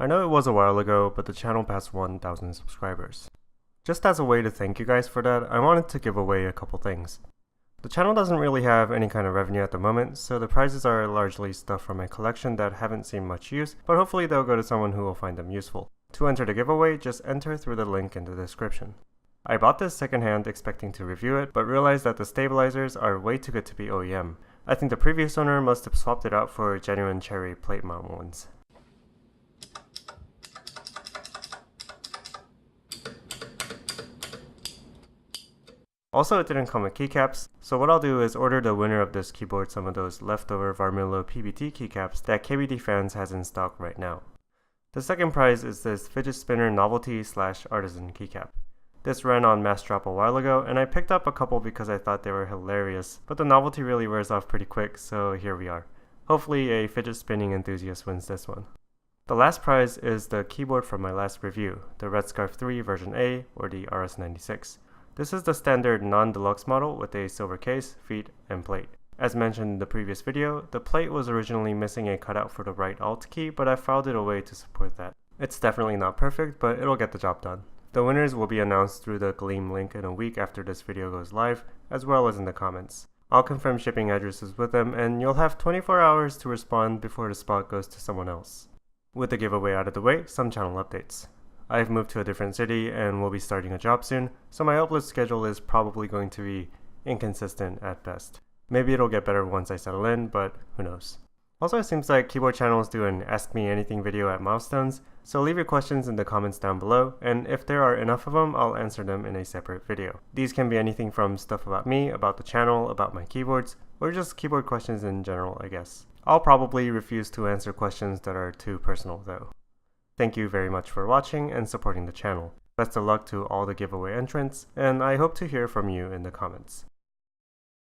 I know it was a while ago, but the channel passed 1,000 subscribers. Just as a way to thank you guys for that, I wanted to give away a couple things. The channel doesn't really have any kind of revenue at the moment, so the prizes are largely stuff from my collection that haven't seen much use, but hopefully they'll go to someone who will find them useful. To enter the giveaway, just enter through the link in the description. I bought this secondhand expecting to review it, but realized that the stabilizers are way too good to be OEM. I think the previous owner must have swapped it out for genuine cherry plate mount ones. Also, it didn't come with keycaps, so what I'll do is order the winner of this keyboard some of those leftover Varmilo PBT keycaps that KBD Fans has in stock right now. The second prize is this fidget spinner novelty / artisan keycap. This ran on Mass Drop a while ago, and I picked up a couple because I thought they were hilarious, but the novelty really wears off pretty quick, so here we are. Hopefully a fidget spinning enthusiast wins this one. The last prize is the keyboard from my last review, the RedScarf 3 version A, or the RS96. This is the standard non-deluxe model with a silver case, feet, and plate. As mentioned in the previous video, the plate was originally missing a cutout for the right Alt key, but I filed it away to support that. It's definitely not perfect, but it'll get the job done. The winners will be announced through the Gleam link in a week after this video goes live, as well as in the comments. I'll confirm shipping addresses with them, and you'll have 24 hours to respond before the spot goes to someone else. With the giveaway out of the way, some channel updates. I've moved to a different city and will be starting a job soon, so my upload schedule is probably going to be inconsistent at best. Maybe it'll get better once I settle in, but who knows. Also, it seems like keyboard channels do an Ask Me Anything video at milestones, so leave your questions in the comments down below, and if there are enough of them, I'll answer them in a separate video. These can be anything from stuff about me, about the channel, about my keyboards, or just keyboard questions in general, I guess. I'll probably refuse to answer questions that are too personal though. Thank you very much for watching and supporting the channel. Best of luck to all the giveaway entrants, and I hope to hear from you in the comments.